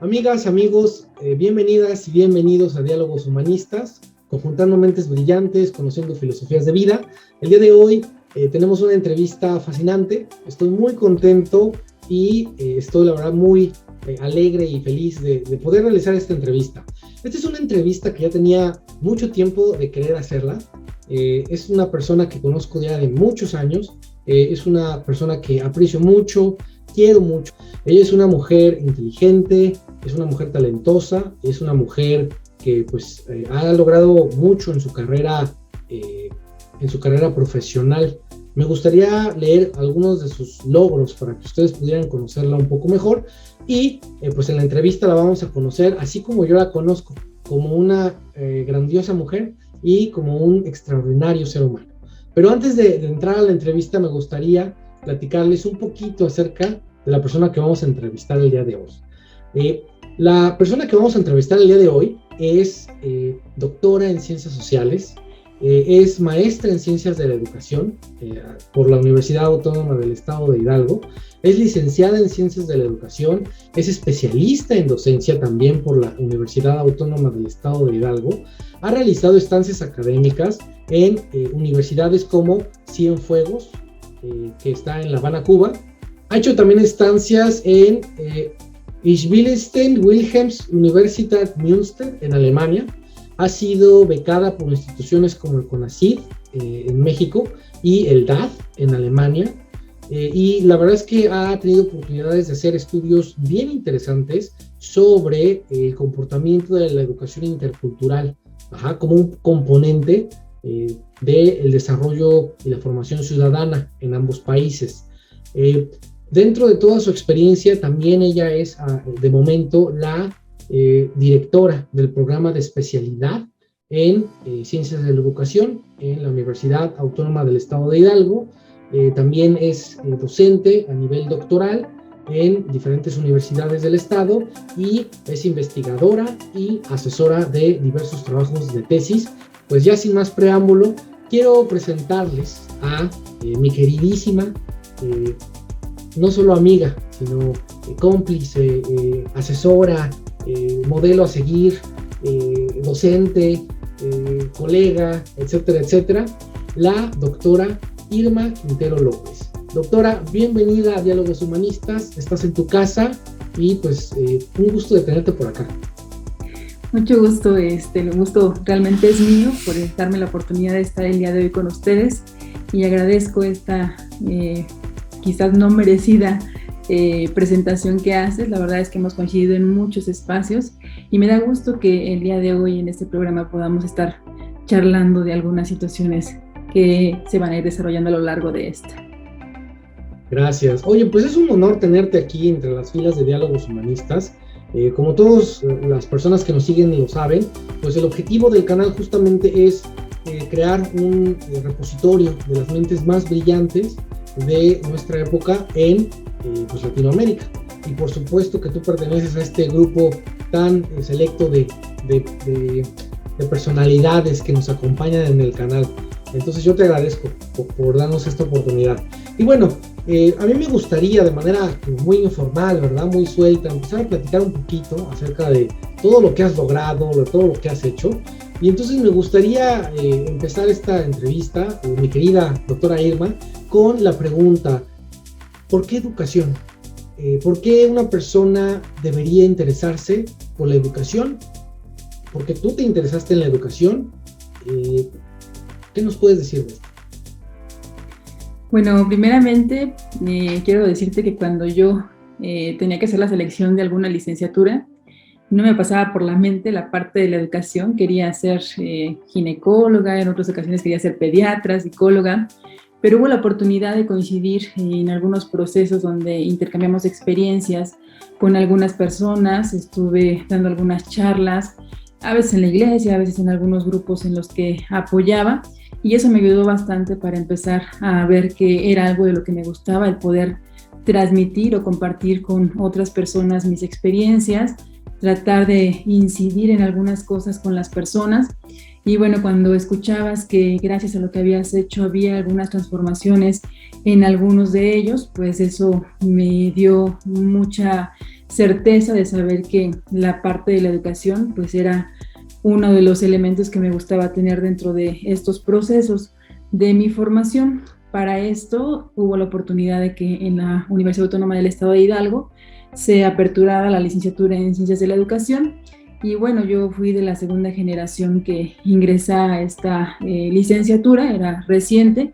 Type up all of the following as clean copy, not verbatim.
Amigas, amigos, bienvenidas y bienvenidos a Diálogos Humanistas, conjuntando mentes brillantes, conociendo filosofías de vida. El día de hoy tenemos una entrevista fascinante. Estoy muy contento y estoy, la verdad, muy alegre y feliz de poder realizar esta entrevista. Esta es una entrevista que ya tenía mucho tiempo de querer hacerla. Es una persona que conozco ya de muchos años. Es una persona que aprecio mucho, quiero mucho. Ella es una mujer inteligente, es una mujer talentosa, es una mujer que pues ha logrado mucho en su carrera profesional. Me gustaría leer algunos de sus logros para que ustedes pudieran conocerla un poco mejor y pues en la entrevista la vamos a conocer así como yo la conozco, como una grandiosa mujer y como un extraordinario ser humano. Pero antes de entrar a la entrevista me gustaría platicarles un poquito acerca de la persona que vamos a entrevistar el día de hoy. La persona que vamos a entrevistar el día de hoy es doctora en Ciencias Sociales, es maestra en Ciencias de la Educación por la Universidad Autónoma del Estado de Hidalgo, es licenciada en Ciencias de la Educación, es especialista en docencia también por la Universidad Autónoma del Estado de Hidalgo, ha realizado estancias académicas en universidades como Cienfuegos, que está en La Habana, Cuba. Ha hecho también estancias en Wilhelmshaven Wilhelms Universität Münster en Alemania. Ha sido becada por instituciones como el CONACYT en México y el DAAD en Alemania. Y la verdad es que ha tenido oportunidades de hacer estudios bien interesantes sobre el comportamiento de la educación intercultural, como un componente del desarrollo y la formación ciudadana en ambos países. Dentro de toda su experiencia, también ella es, de momento, la directora del programa de especialidad en Ciencias de la Educación en la Universidad Autónoma del Estado de Hidalgo. También es docente a nivel doctoral en diferentes universidades del estado y es investigadora y asesora de diversos trabajos de tesis. Pues ya sin más preámbulo, quiero presentarles a mi queridísima no solo amiga, sino cómplice, asesora, modelo a seguir, docente, colega, etcétera, etcétera, la doctora Irma Quintero López. Doctora, bienvenida a Diálogos Humanistas, estás en tu casa y pues un gusto de tenerte por acá. Mucho gusto, el gusto realmente es mío por darme la oportunidad de estar el día de hoy con ustedes y agradezco esta quizás no merecida presentación que haces. La verdad es que hemos coincidido en muchos espacios y me da gusto que el día de hoy en este programa podamos estar charlando de algunas situaciones que se van a ir desarrollando a lo largo de esta. Gracias. Oye, pues es un honor tenerte aquí entre las filas de Diálogos Humanistas. Como todas las personas que nos siguen lo saben, pues el objetivo del canal justamente es crear un repositorio de las mentes más brillantes de nuestra época en pues Latinoamérica. Y por supuesto que tú perteneces a este grupo tan selecto de personalidades que nos acompañan en el canal. Entonces yo te agradezco por darnos esta oportunidad. Y bueno, a mí me gustaría de manera muy informal, ¿verdad? Muy suelta, empezar a platicar un poquito acerca de todo lo que has logrado, de todo lo que has hecho. Y entonces me gustaría empezar esta entrevista, mi querida doctora Irma, con la pregunta, ¿por qué educación? ¿Por qué una persona debería interesarse por la educación? ¿Por qué tú te interesaste en la educación? ¿Qué nos puedes decir de esto? Bueno, primeramente quiero decirte que cuando yo tenía que hacer la selección de alguna licenciatura, no me pasaba por la mente la parte de la educación. Quería ser ginecóloga, en otras ocasiones quería ser pediatra, psicóloga, pero hubo la oportunidad de coincidir en algunos procesos donde intercambiamos experiencias con algunas personas. Estuve dando algunas charlas, a veces en la iglesia, a veces en algunos grupos en los que apoyaba, y eso me ayudó bastante para empezar a ver que era algo de lo que me gustaba, el poder transmitir o compartir con otras personas mis experiencias, tratar de incidir en algunas cosas con las personas. Y bueno, cuando escuchabas que gracias a lo que habías hecho había algunas transformaciones en algunos de ellos, pues eso me dio mucha certeza de saber que la parte de la educación pues era uno de los elementos que me gustaba tener dentro de estos procesos de mi formación. Para esto hubo la oportunidad de que en la Universidad Autónoma del Estado de Hidalgo se aperturara la licenciatura en Ciencias de la Educación. Y bueno, yo fui de la segunda generación que ingresa a esta licenciatura, era reciente.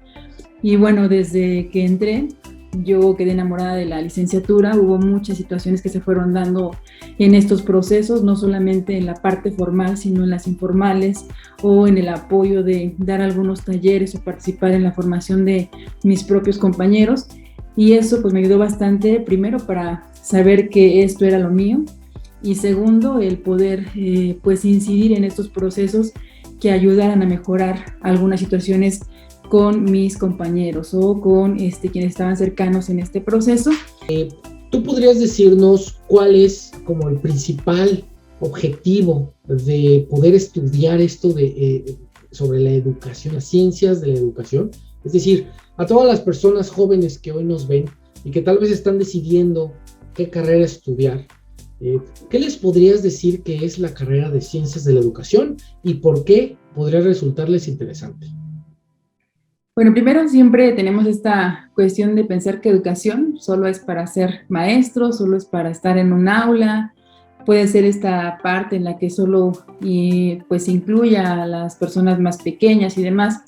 Y bueno, desde que entré, yo quedé enamorada de la licenciatura. Hubo muchas situaciones que se fueron dando en estos procesos, no solamente en la parte formal, sino en las informales o en el apoyo de dar algunos talleres o participar en la formación de mis propios compañeros. Y eso pues me ayudó bastante, primero para saber que esto era lo mío, y segundo, el poder pues incidir en estos procesos que ayudaran a mejorar algunas situaciones con mis compañeros o con quienes estaban cercanos en este proceso. ¿Tú podrías decirnos cuál es como el principal objetivo de poder estudiar esto sobre la educación, las ciencias de la educación? Es decir, a todas las personas jóvenes que hoy nos ven y que tal vez están decidiendo qué carrera estudiar, ¿qué les podrías decir que es la carrera de Ciencias de la Educación y por qué podría resultarles interesante? Bueno, primero siempre tenemos esta cuestión de pensar que educación solo es para ser maestro, solo es para estar en un aula, puede ser esta parte en la que solo pues incluya a las personas más pequeñas y demás,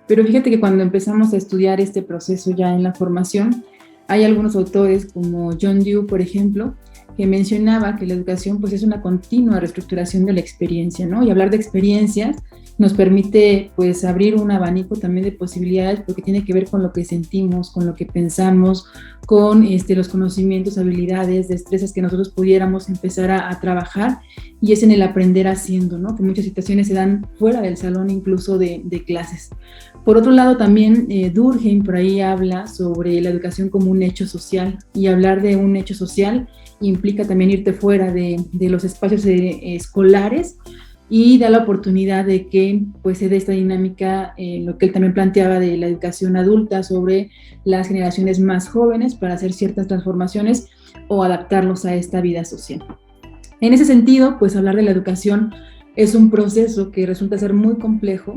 pero fíjate que cuando empezamos a estudiar este proceso ya en la formación, hay algunos autores como John Dewey, por ejemplo, que mencionaba que la educación pues es una continua reestructuración de la experiencia, ¿no? Y hablar de experiencias nos permite pues abrir un abanico también de posibilidades, porque tiene que ver con lo que sentimos, con lo que pensamos, con los conocimientos, habilidades, destrezas que nosotros pudiéramos empezar a trabajar, y es en el aprender haciendo, ¿no? Que muchas situaciones se dan fuera del salón, incluso de clases. Por otro lado, también Durkheim por ahí habla sobre la educación como un hecho social, y hablar de un hecho social implica también irte fuera de los espacios escolares, y da la oportunidad de que pues se dé esta dinámica, lo que él también planteaba de la educación adulta sobre las generaciones más jóvenes para hacer ciertas transformaciones o adaptarlos a esta vida social. En ese sentido, pues hablar de la educación es un proceso que resulta ser muy complejo,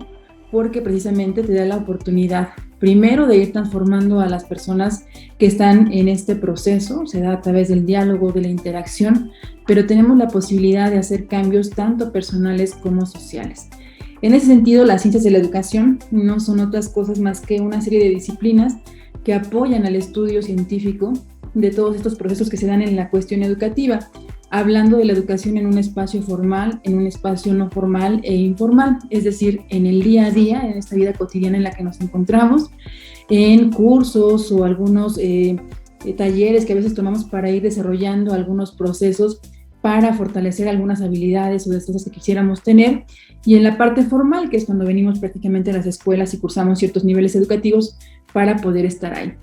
porque precisamente te da la oportunidad, primero, de ir transformando a las personas que están en este proceso. Se da a través del diálogo, de la interacción, pero tenemos la posibilidad de hacer cambios tanto personales como sociales. En ese sentido, las ciencias de la educación no son otras cosas más que una serie de disciplinas que apoyan al estudio científico de todos estos procesos que se dan en la cuestión educativa, hablando de la educación en un espacio formal, en un espacio no formal e informal, es decir, en el día a día, en esta vida cotidiana en la que nos encontramos, en cursos o algunos talleres que a veces tomamos para ir desarrollando algunos procesos para fortalecer algunas habilidades o destrezas que quisiéramos tener, y en la parte formal, que es cuando venimos prácticamente a las escuelas y cursamos ciertos niveles educativos para poder estar ahí.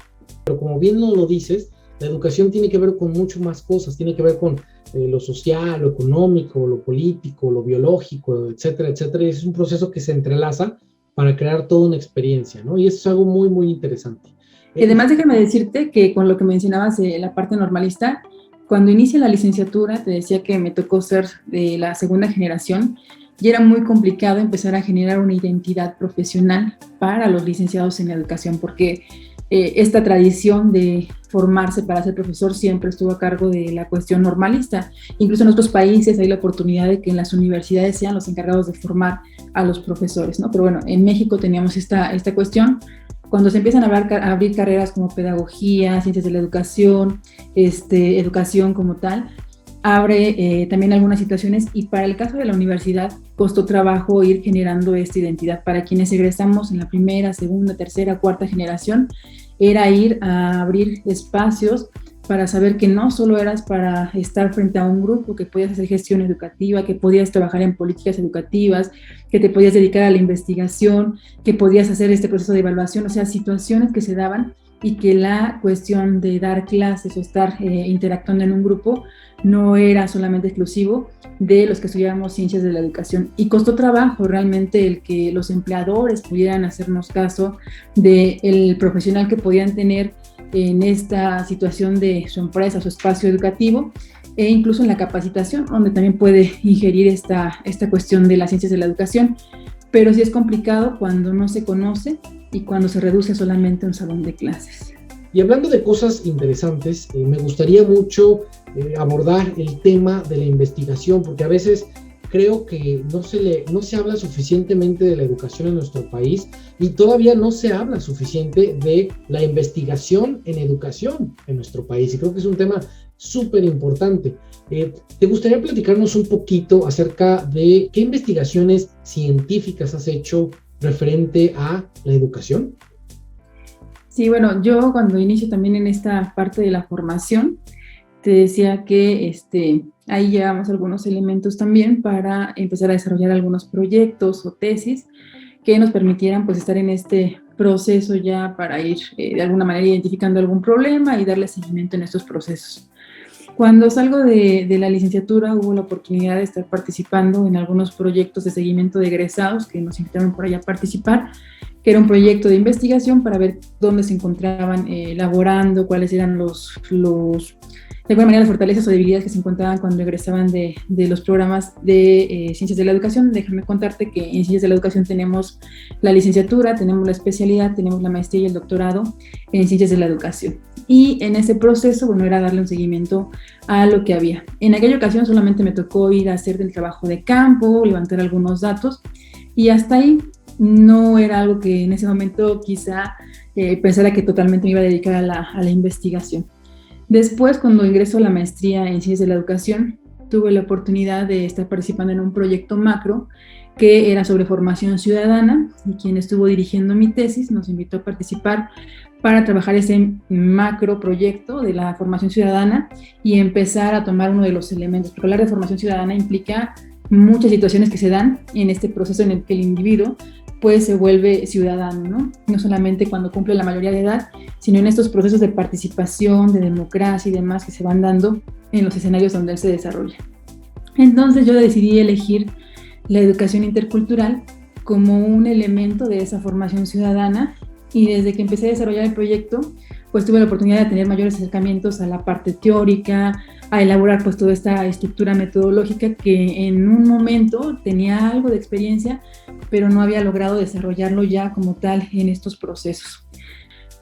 Pero como bien nos lo dices, la educación tiene que ver con mucho más cosas, tiene que ver con lo social, lo económico, lo político, lo biológico, etcétera, etcétera, y es un proceso que se entrelaza para crear toda una experiencia, ¿no? Y eso es algo muy, muy interesante. Y además, déjame decirte que con lo que mencionabas de la parte normalista, cuando inicia la licenciatura, te decía que me tocó ser de la segunda generación, y era muy complicado empezar a generar una identidad profesional para los licenciados en educación, porque esta tradición de formarse para ser profesor siempre estuvo a cargo de la cuestión normalista. Incluso en otros países hay la oportunidad de que en las universidades sean los encargados de formar a los profesores, ¿no? Pero bueno, en México teníamos esta cuestión. Cuando se empiezan a abrir carreras como pedagogía, ciencias de la educación, educación como tal, abre también algunas situaciones, y para el caso de la universidad costó trabajo ir generando esta identidad. Para quienes egresamos en la primera, segunda, tercera, cuarta generación, era ir a abrir espacios para saber que no solo eras para estar frente a un grupo, que podías hacer gestión educativa, que podías trabajar en políticas educativas, que te podías dedicar a la investigación, que podías hacer este proceso de evaluación, o sea, situaciones que se daban y que la cuestión de dar clases o estar interactuando en un grupo no era solamente exclusivo de los que estudiábamos ciencias de la educación. Y costó trabajo realmente el que los empleadores pudieran hacernos caso del profesional que podían tener en esta situación de su empresa, su espacio educativo, e incluso en la capacitación, donde también puede ingerir esta cuestión de las ciencias de la educación. Pero sí es complicado cuando no se conoce y cuando se reduce solamente a un salón de clases. Y hablando de cosas interesantes, me gustaría mucho abordar el tema de la investigación, porque a veces creo que no se habla suficientemente de la educación en nuestro país y todavía no se habla suficiente de la investigación en educación en nuestro país. Y creo que es un tema súper importante. ¿Te gustaría platicarnos un poquito acerca de qué investigaciones científicas has hecho referente a la educación? Sí, bueno, yo cuando inicio también en esta parte de la formación, te decía que ahí llevamos algunos elementos también para empezar a desarrollar algunos proyectos o tesis que nos permitieran pues estar en este proceso ya para ir de alguna manera identificando algún problema y darle seguimiento en estos procesos. Cuando salgo de la licenciatura hubo la oportunidad de estar participando en algunos proyectos de seguimiento de egresados que nos invitaron por allá a participar, que era un proyecto de investigación para ver dónde se encontraban laborando, cuáles eran de alguna manera las fortalezas o debilidades que se encontraban cuando egresaban de los programas de Ciencias de la Educación. Déjame contarte que en Ciencias de la Educación tenemos la licenciatura, tenemos la especialidad, tenemos la maestría y el doctorado en Ciencias de la Educación. Y en ese proceso, bueno, era darle un seguimiento a lo que había. En aquella ocasión solamente me tocó ir a hacer del trabajo de campo, levantar algunos datos, y hasta ahí no era algo que en ese momento quizá pensara que totalmente me iba a dedicar a la investigación. Después, cuando ingreso a la maestría en Ciencias de la Educación, tuve la oportunidad de estar participando en un proyecto macro que era sobre formación ciudadana, y quien estuvo dirigiendo mi tesis nos invitó a participar para trabajar ese macro proyecto de la formación ciudadana y empezar a tomar uno de los elementos. Porque hablar de formación ciudadana implica muchas situaciones que se dan en este proceso en el que el individuo pues se vuelve ciudadano, ¿no? No solamente cuando cumple la mayoría de edad, sino en estos procesos de participación, de democracia y demás que se van dando en los escenarios donde él se desarrolla. Entonces yo decidí elegir la educación intercultural como un elemento de esa formación ciudadana, y desde que empecé a desarrollar el proyecto, pues tuve la oportunidad de tener mayores acercamientos a la parte teórica, a elaborar pues toda esta estructura metodológica que en un momento tenía algo de experiencia, pero no había logrado desarrollarlo ya como tal en estos procesos.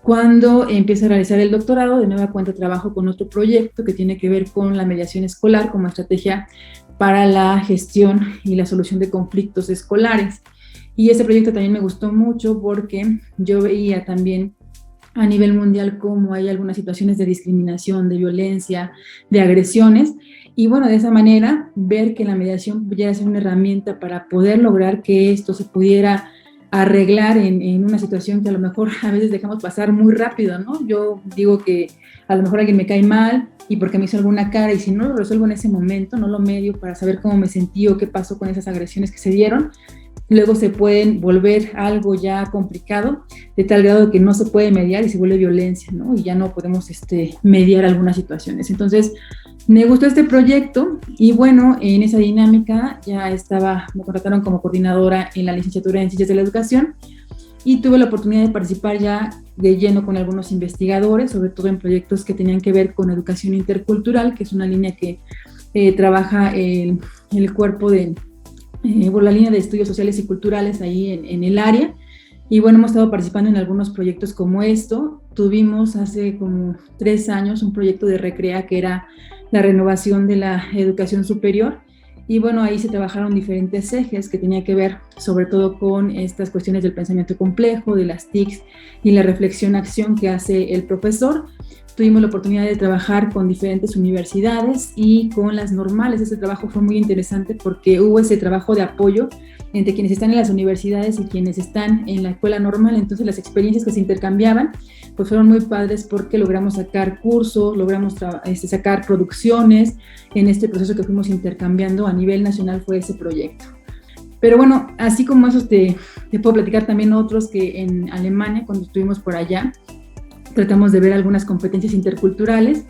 Cuando empiezo a realizar el doctorado, de nueva cuenta trabajo con otro proyecto que tiene que ver con la mediación escolar como estrategia para la gestión y la solución de conflictos escolares. Y este proyecto también me gustó mucho porque yo veía también a nivel mundial cómo hay algunas situaciones de discriminación, de violencia, de agresiones, y bueno, de esa manera ver que la mediación pudiera ser una herramienta para poder lograr que esto se pudiera arreglar en una situación que a lo mejor a veces dejamos pasar muy rápido, ¿no? Yo digo que a lo mejor alguien me cae mal y porque me hizo alguna cara, y si no lo resuelvo en ese momento, no lo medio para saber cómo me sentí o qué pasó con esas agresiones que se dieron, luego se pueden volver algo ya complicado, de tal grado que no se puede mediar y se vuelve violencia, ¿no? Y ya no podemos mediar algunas situaciones. Entonces, me gustó este proyecto y bueno, en esa dinámica ya me contrataron como coordinadora en la licenciatura en Ciencias de la Educación, y tuve la oportunidad de participar ya de lleno con algunos investigadores, sobre todo en proyectos que tenían que ver con educación intercultural, que es una línea que trabaja el cuerpo por la línea de estudios sociales y culturales ahí en el área. Y bueno, hemos estado participando en algunos proyectos como esto. Tuvimos hace como 3 años un proyecto de Recrea que era la renovación de la educación superior. Y bueno, ahí se trabajaron diferentes ejes que tenían que ver sobre todo con estas cuestiones del pensamiento complejo, de las TICs y la reflexión-acción que hace el profesor. Tuvimos la oportunidad de trabajar con diferentes universidades y con las normales. Ese trabajo fue muy interesante porque hubo ese trabajo de apoyo entre quienes están en las universidades y quienes están en la escuela normal. Entonces las experiencias que se intercambiaban pues fueron muy padres porque logramos sacar cursos, logramos sacar producciones. En este proceso que fuimos intercambiando a nivel nacional fue ese proyecto. Pero bueno, así como esos te puedo platicar también otros que en Alemania, cuando estuvimos por allá, tratamos de ver algunas competencias interculturales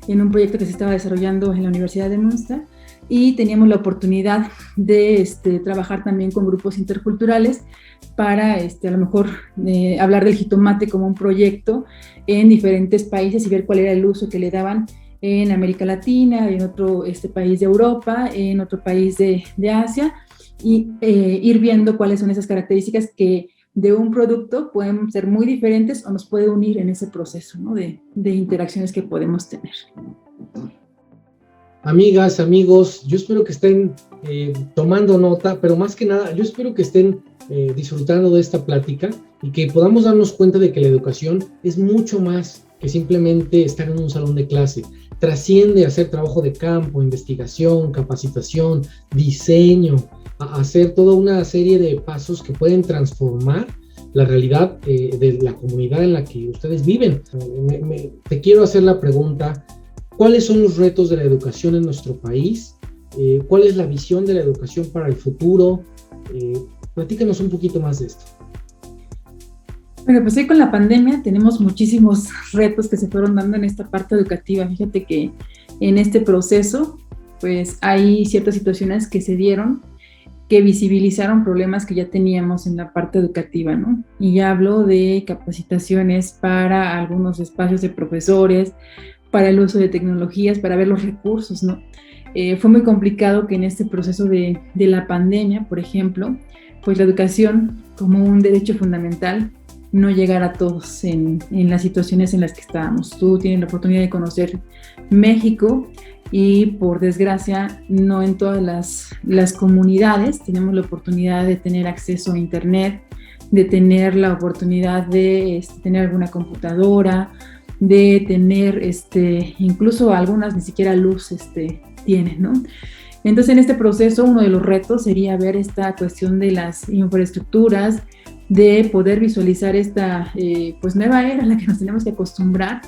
en un proyecto que se estaba desarrollando en la Universidad de Münster, y teníamos la oportunidad de trabajar también con grupos interculturales para a lo mejor hablar del jitomate como un proyecto en diferentes países y ver cuál era el uso que le daban en América Latina, en otro país de Europa, en otro país de Asia, y ir viendo cuáles son esas características que de un producto pueden ser muy diferentes o nos puede unir en ese proceso, ¿no? de interacciones que podemos tener. Amigas, amigos, yo espero que estén tomando nota, pero más que nada, yo espero que estén disfrutando de esta plática y que podamos darnos cuenta de que la educación es mucho más que simplemente estar en un salón de clase. Trasciende a hacer trabajo de campo, investigación, capacitación, diseño, a hacer toda una serie de pasos que pueden transformar la realidad de la comunidad en la que ustedes viven. Te quiero hacer la pregunta: ¿cuáles son los retos de la educación en nuestro país? ¿Cuál es la visión de la educación para el futuro? Platícanos un poquito más de esto. Bueno, pues hoy con la pandemia tenemos muchísimos retos que se fueron dando en esta parte educativa. Fíjate que en este proceso, pues hay ciertas situaciones que se dieron que visibilizaron problemas que ya teníamos en la parte educativa, ¿no? Y ya hablo de capacitaciones para algunos espacios de profesores, para el uso de tecnologías, para ver los recursos, ¿no? Fue muy complicado que en este proceso de la pandemia, por ejemplo, pues la educación como un derecho fundamental no llegara a todos en las situaciones en las que estábamos. Tú tienes la oportunidad de conocer México y por desgracia no en todas las comunidades tenemos la oportunidad de tener acceso a internet, de tener la oportunidad de tener alguna computadora, de tener incluso algunas ni siquiera luz tienen, ¿no? Entonces en este proceso uno de los retos sería ver esta cuestión de las infraestructuras, de poder visualizar esta pues nueva era a la que nos tenemos que acostumbrar,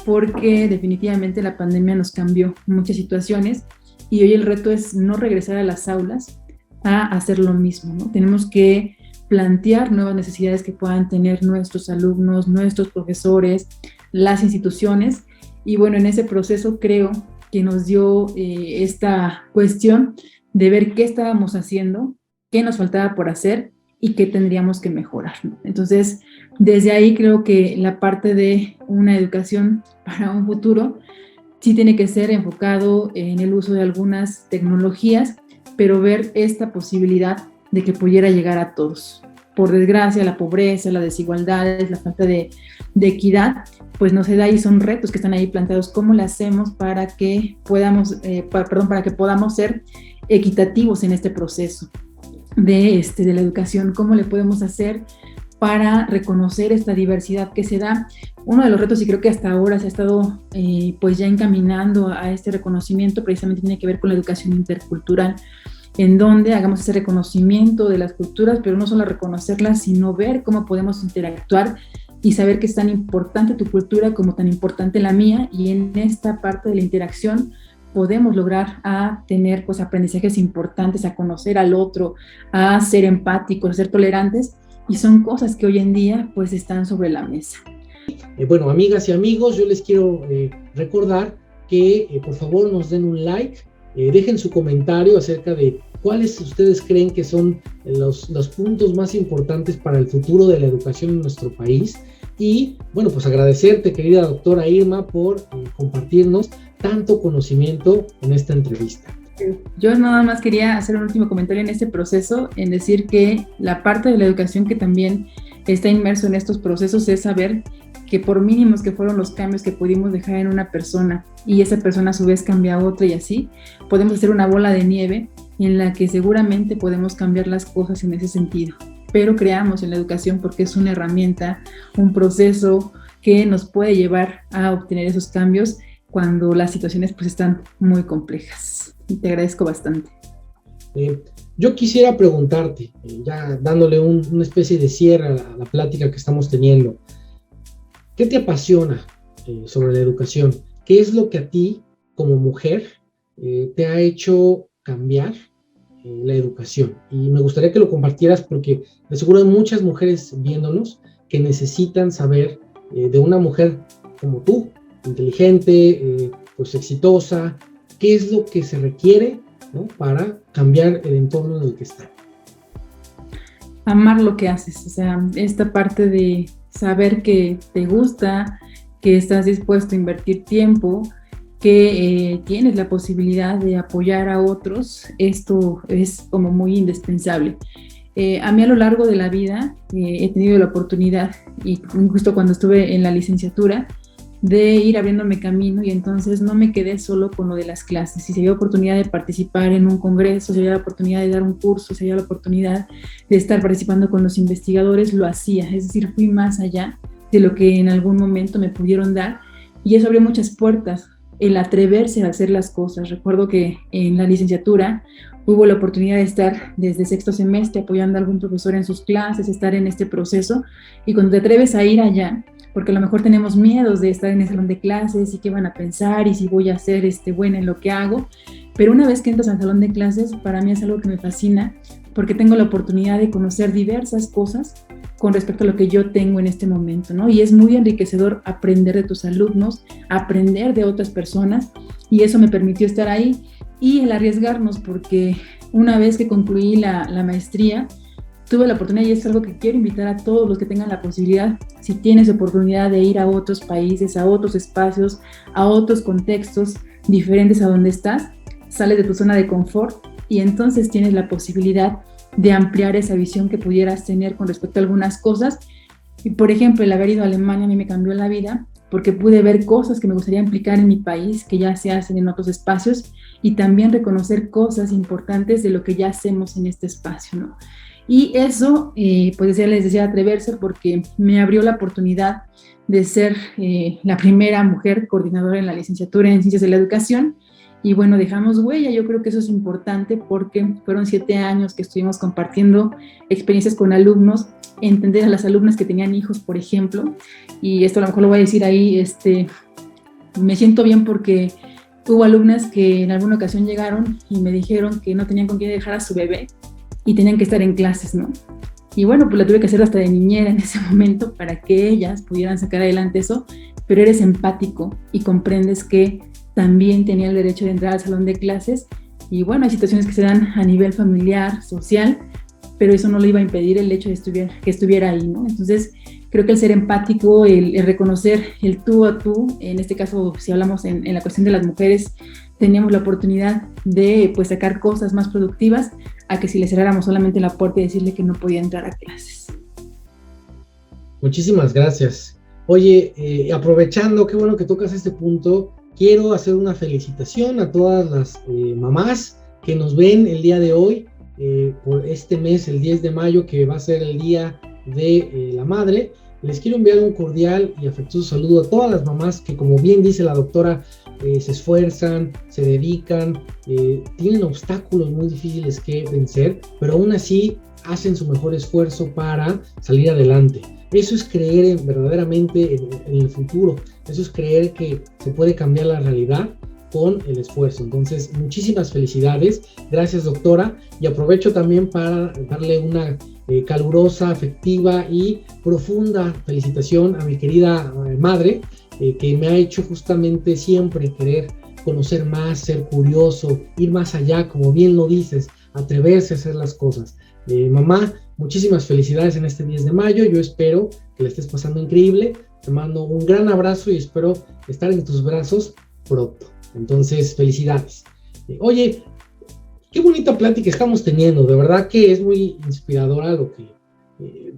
porque definitivamente la pandemia nos cambió muchas situaciones y hoy el reto es no regresar a las aulas a hacer lo mismo, ¿no? Tenemos que plantear nuevas necesidades que puedan tener nuestros alumnos, nuestros profesores, las instituciones, y bueno, en ese proceso creo que nos dio esta cuestión de ver qué estábamos haciendo, qué nos faltaba por hacer y qué tendríamos que mejorar, ¿no? Entonces, desde ahí creo que la parte de una educación para un futuro sí tiene que ser enfocado en el uso de algunas tecnologías, pero ver esta posibilidad de que pudiera llegar a todos. Por desgracia, la pobreza, la desigualdad, la falta de equidad, pues no se da y son retos que están ahí planteados. ¿Cómo le hacemos para que podamos, para que podamos ser equitativos en este proceso de la educación? ¿Cómo le podemos hacer para reconocer esta diversidad que se da? Uno de los retos, y creo que hasta ahora se ha estado pues ya encaminando a este reconocimiento, precisamente tiene que ver con la educación intercultural, en donde hagamos ese reconocimiento de las culturas, pero no solo reconocerlas, sino ver cómo podemos interactuar y saber que es tan importante tu cultura como tan importante la mía, y en esta parte de la interacción podemos lograr a tener pues aprendizajes importantes, a conocer al otro, a ser empáticos, a ser tolerantes, y son cosas que hoy en día pues están sobre la mesa. Bueno, amigas y amigos, yo les quiero recordar que por favor nos den un like, dejen su comentario acerca de cuáles ustedes creen que son los puntos más importantes para el futuro de la educación en nuestro país. Y bueno, pues agradecerte, querida doctora Irma, por compartirnos tanto conocimiento en esta entrevista. Yo nada más quería hacer un último comentario en este proceso, en decir que la parte de la educación que también está inmerso en estos procesos es saber que por mínimos que fueron los cambios que pudimos dejar en una persona y esa persona a su vez cambia a otra, y así podemos hacer una bola de nieve en la que seguramente podemos cambiar las cosas en ese sentido. Pero creamos en la educación porque es una herramienta, un proceso que nos puede llevar a obtener esos cambios cuando las situaciones pues están muy complejas. Y te agradezco bastante. Yo quisiera preguntarte, ya dándole una especie de cierre a la plática que estamos teniendo, ¿qué te apasiona sobre la educación? ¿Qué es lo que a ti, como mujer, te ha hecho cambiar la educación? Y me gustaría que lo compartieras porque de seguro hay muchas mujeres viéndonos que necesitan saber de una mujer como tú, inteligente, pues exitosa? ¿Qué es lo que se requiere, ¿no?, para cambiar el entorno en el que está? Amar lo que haces, o sea, esta parte de saber que te gusta, que estás dispuesto a invertir tiempo, que tienes la posibilidad de apoyar a otros, esto es como muy indispensable. A mí a lo largo de la vida he tenido la oportunidad, y justo cuando estuve en la licenciatura, de ir abriéndome camino, y entonces no me quedé solo con lo de las clases. Si se dio la oportunidad de participar en un congreso, si se dio la oportunidad de dar un curso, si se dio la oportunidad de estar participando con los investigadores, lo hacía. Es decir, fui más allá de lo que en algún momento me pudieron dar, y eso abrió muchas puertas, el atreverse a hacer las cosas. Recuerdo que en la licenciatura hubo la oportunidad de estar desde sexto semestre apoyando a algún profesor en sus clases, estar en este proceso, y cuando te atreves a ir allá, porque a lo mejor tenemos miedos de estar en el salón de clases y qué van a pensar y si voy a ser buena en lo que hago, pero una vez que entras al salón de clases, para mí es algo que me fascina, porque tengo la oportunidad de conocer diversas cosas con respecto a lo que yo tengo en este momento, ¿no? Y es muy enriquecedor aprender de tus alumnos, aprender de otras personas, y eso me permitió estar ahí, y el arriesgarnos, porque una vez que concluí la maestría, tuve la oportunidad, y es algo que quiero invitar a todos los que tengan la posibilidad, si tienes oportunidad de ir a otros países, a otros espacios, a otros contextos diferentes a donde estás, sales de tu zona de confort y entonces tienes la posibilidad de ampliar esa visión que pudieras tener con respecto a algunas cosas. Y por ejemplo, el haber ido a Alemania a mí me cambió la vida, porque pude ver cosas que me gustaría implicar en mi país, que ya se hacen en otros espacios, y también reconocer cosas importantes de lo que ya hacemos en este espacio, ¿no? Y eso, pues les decía, atreverse, porque me abrió la oportunidad de ser la primera mujer coordinadora en la licenciatura en Ciencias de la Educación. Y bueno, dejamos huella. Yo creo que eso es importante, porque fueron 7 años que estuvimos compartiendo experiencias con alumnos, entender a las alumnas que tenían hijos, por ejemplo, y esto a lo mejor lo voy a decir ahí, me siento bien porque hubo alumnas que en alguna ocasión llegaron y me dijeron que no tenían con quién dejar a su bebé y tenían que estar en clases, ¿no? Y bueno, pues la tuve que hacer hasta de niñera en ese momento para que ellas pudieran sacar adelante eso, pero eres empático y comprendes que también tenía el derecho de entrar al salón de clases. Y bueno, hay situaciones que se dan a nivel familiar, social, pero eso no le iba a impedir el hecho de que estuviera ahí, ¿no? Entonces, creo que el ser empático, el reconocer el tú a tú, en este caso, si hablamos en la cuestión de las mujeres, teníamos la oportunidad de pues sacar cosas más productivas a que si le cerráramos solamente la puerta y decirle que no podía entrar a clases. Muchísimas gracias. Oye, aprovechando, qué bueno que tocas este punto, quiero hacer una felicitación a todas las mamás que nos ven el día de hoy, por este mes, el 10 de mayo, que va a ser el Día de la Madre. Les quiero enviar un cordial y afectuoso saludo a todas las mamás que, como bien dice la doctora, se esfuerzan, se dedican, tienen obstáculos muy difíciles que vencer, pero aún así hacen su mejor esfuerzo para salir adelante. Eso es creer verdaderamente en el futuro, eso es creer que se puede cambiar la realidad con el esfuerzo. Entonces, muchísimas felicidades. Gracias, doctora. Y aprovecho también para darle una calurosa, afectiva y profunda felicitación a mi querida madre, que me ha hecho justamente siempre querer conocer más, ser curioso, ir más allá, como bien lo dices, atreverse a hacer las cosas. Mamá, muchísimas felicidades en este 10 de mayo. Yo espero que la estés pasando increíble. Te mando un gran abrazo y espero estar en tus brazos pronto. Entonces, felicidades. Oye, qué bonita plática estamos teniendo. De verdad que es muy inspiradora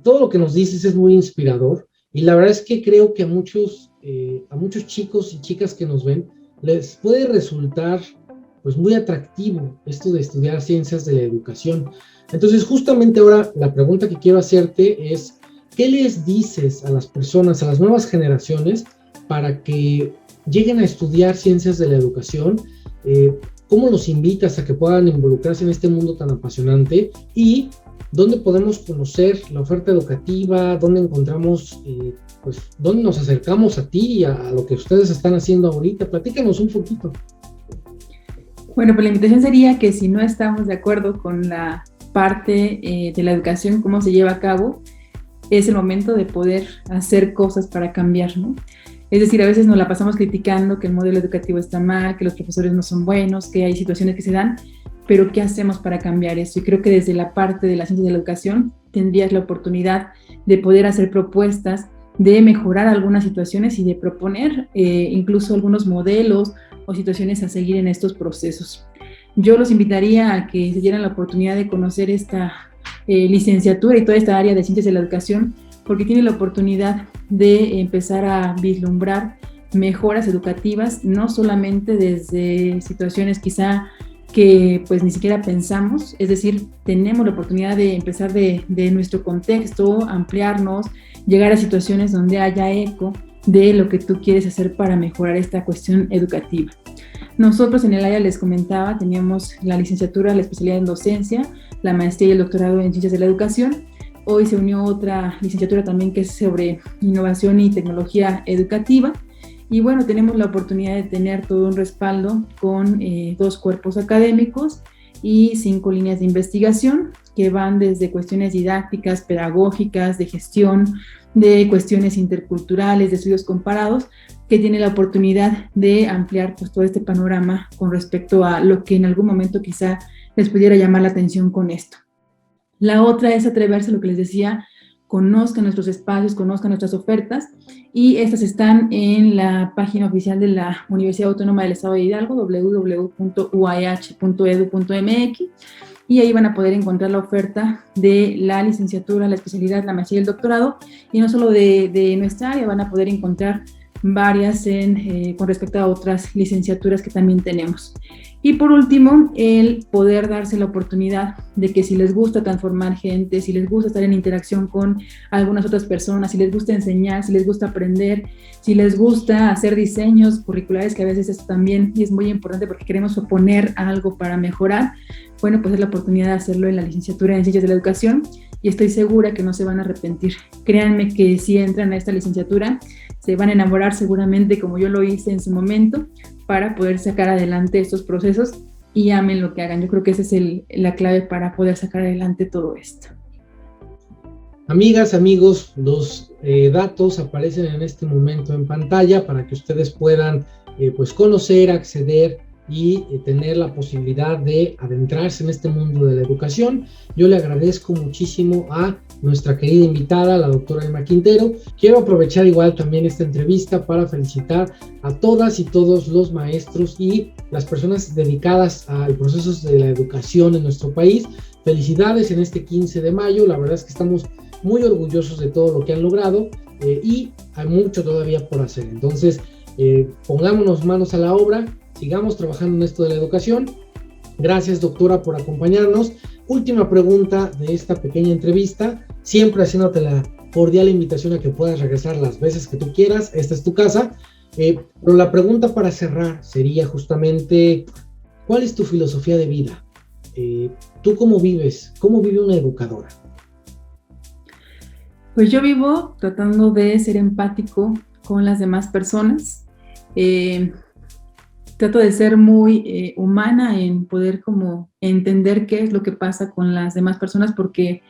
todo lo que nos dices es muy inspirador. Y la verdad es que creo que a muchos chicos y chicas que nos ven les puede resultar pues muy atractivo esto de estudiar ciencias de la educación. Entonces, justamente ahora la pregunta que quiero hacerte es, ¿qué les dices a las personas, a las nuevas generaciones, para que lleguen a estudiar ciencias de la educación? ¿Cómo los invitas a que puedan involucrarse en este mundo tan apasionante? ¿Y dónde podemos conocer la oferta educativa? ¿Dónde encontramos, dónde nos acercamos a ti y a lo que ustedes están haciendo ahorita? Platícanos un poquito. Bueno, pues la invitación sería que si no estamos de acuerdo con la parte de la educación, cómo se lleva a cabo, es el momento de poder hacer cosas para cambiar, ¿no? Es decir, a veces nos la pasamos criticando que el modelo educativo está mal, que los profesores no son buenos, que hay situaciones que se dan, pero ¿qué hacemos para cambiar eso? Y creo que desde la parte de la ciencia de la educación tendrías la oportunidad de poder hacer propuestas, de mejorar algunas situaciones y de proponer incluso algunos modelos o situaciones a seguir en estos procesos. Yo los invitaría a que se dieran la oportunidad de conocer esta licenciatura y toda esta área de ciencias de la educación, porque tiene la oportunidad de empezar a vislumbrar mejoras educativas, no solamente desde situaciones quizá que pues ni siquiera pensamos, es decir, tenemos la oportunidad de empezar de nuestro contexto, ampliarnos, llegar a situaciones donde haya eco de lo que tú quieres hacer para mejorar esta cuestión educativa. Nosotros en el área, les comentaba, teníamos la licenciatura, la especialidad en docencia, la maestría y el doctorado en ciencias de la educación. Hoy se unió otra licenciatura también que es sobre innovación y tecnología educativa. Y bueno, tenemos la oportunidad de tener todo un respaldo con 2 cuerpos académicos y 5 líneas de investigación que van desde cuestiones didácticas, pedagógicas, de gestión, de cuestiones interculturales, de estudios comparados, que tiene la oportunidad de ampliar pues todo este panorama con respecto a lo que en algún momento quizá les pudiera llamar la atención con esto. La otra es atreverse a lo que les decía, conozcan nuestros espacios, conozcan nuestras ofertas, y estas están en la página oficial de la Universidad Autónoma del Estado de Hidalgo, www.uah.edu.mx, y ahí van a poder encontrar la oferta de la licenciatura, la especialidad, la maestría y el doctorado, y no solo de nuestra área, van a poder encontrar varias con respecto a otras licenciaturas que también tenemos. Y por último, el poder darse la oportunidad de que si les gusta transformar gente, si les gusta estar en interacción con algunas otras personas, si les gusta enseñar, si les gusta aprender, si les gusta hacer diseños curriculares, que a veces esto también es muy importante porque queremos oponer algo para mejorar, bueno, pues es la oportunidad de hacerlo en la licenciatura en Ciencias de la Educación, y estoy segura que no se van a arrepentir. Créanme que si entran a esta licenciatura, se van a enamorar seguramente, como yo lo hice en su momento, para poder sacar adelante estos procesos, y amen lo que hagan. Yo creo que esa es la clave para poder sacar adelante todo esto. Amigas, amigos, los datos aparecen en este momento en pantalla para que ustedes puedan pues conocer, acceder y tener la posibilidad de adentrarse en este mundo de la educación. Yo le agradezco muchísimo a nuestra querida invitada, la doctora Emma Quintero. Quiero aprovechar igual también esta entrevista para felicitar a todas y todos los maestros y las personas dedicadas al proceso de la educación en nuestro país. Felicidades en este 15 de mayo, la verdad es que estamos muy orgullosos de todo lo que han logrado y hay mucho todavía por hacer. Entonces, pongámonos manos a la obra, sigamos trabajando en esto de la educación. Gracias, doctora, por acompañarnos. Última pregunta de esta pequeña entrevista, siempre haciéndote la cordial invitación a que puedas regresar las veces que tú quieras, esta es tu casa, pero la pregunta para cerrar sería justamente, ¿cuál es tu filosofía de vida? ¿Tú cómo vives? ¿Cómo vive una educadora? Pues yo vivo tratando de ser empático con las demás personas, trato de ser muy humana en poder como entender qué es lo que pasa con las demás personas, porque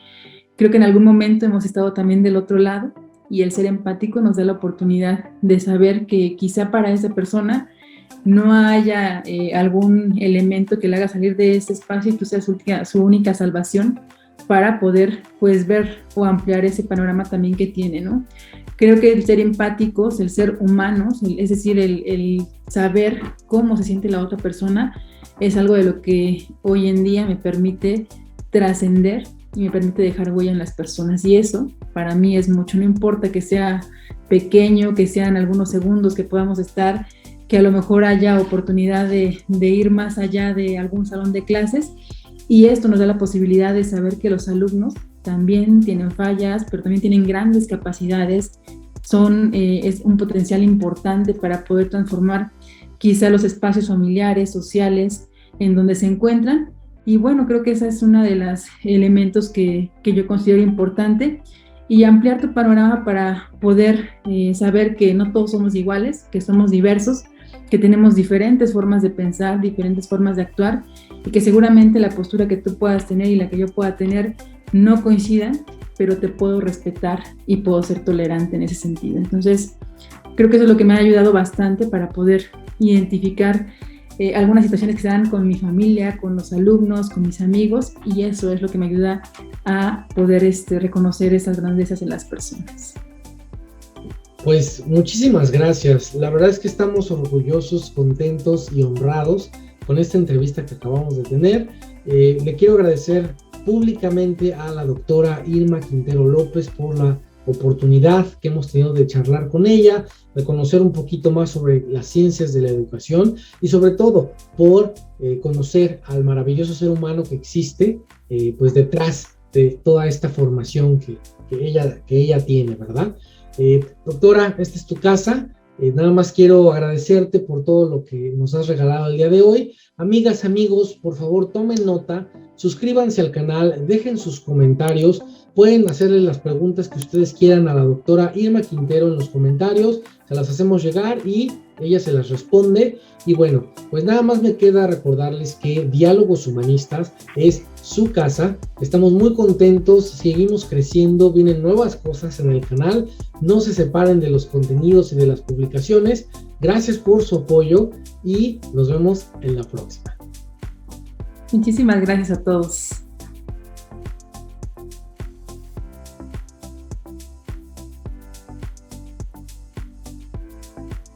creo que en algún momento hemos estado también del otro lado, y el ser empático nos da la oportunidad de saber que quizá para esa persona no haya algún elemento que le haga salir de ese espacio y tú seas su única salvación para poder pues ver o ampliar ese panorama también que tiene, ¿no? Creo que el ser empáticos, el ser humanos, es decir, el saber cómo se siente la otra persona, es algo de lo que hoy en día me permite trascender y me permite dejar huella en las personas. Y eso para mí es mucho, no importa que sea pequeño, que sean algunos segundos que podamos estar, que a lo mejor haya oportunidad de ir más allá de algún salón de clases. Y esto nos da la posibilidad de saber que los alumnos también tienen fallas, pero también tienen grandes capacidades, es un potencial importante para poder transformar quizá los espacios familiares, sociales, en donde se encuentran. Y bueno, creo que esa es una de los elementos que yo considero importante, y ampliar tu panorama para poder saber que no todos somos iguales, que somos diversos, que tenemos diferentes formas de pensar, diferentes formas de actuar, y que seguramente la postura que tú puedas tener y la que yo pueda tener no coincidan, pero te puedo respetar y puedo ser tolerante en ese sentido. Entonces, creo que eso es lo que me ha ayudado bastante para poder identificar algunas situaciones que se dan con mi familia, con los alumnos, con mis amigos, y eso es lo que me ayuda a poder reconocer esas grandezas en las personas. Pues muchísimas gracias. La verdad es que estamos orgullosos, contentos y honrados con esta entrevista que acabamos de tener. Le quiero agradecer públicamente a la doctora Irma Quintero López por la oportunidad que hemos tenido de charlar con ella, de conocer un poquito más sobre las ciencias de la educación y sobre todo por conocer al maravilloso ser humano que existe pues detrás de toda esta formación que ella tiene, ¿verdad? Doctora, esta es tu casa. Nada más quiero agradecerte por todo lo que nos has regalado el día de hoy. Amigas, amigos, por favor tomen nota, suscríbanse al canal, dejen sus comentarios, pueden hacerle las preguntas que ustedes quieran a la doctora Irma Quintero en los comentarios, se las hacemos llegar y ella se las responde. Y bueno, pues nada más me queda recordarles que Diálogos Humanistas es su casa, estamos muy contentos, seguimos creciendo, vienen nuevas cosas en el canal, no se separen de los contenidos y de las publicaciones. Gracias por su apoyo y nos vemos en la próxima. Muchísimas gracias a todos.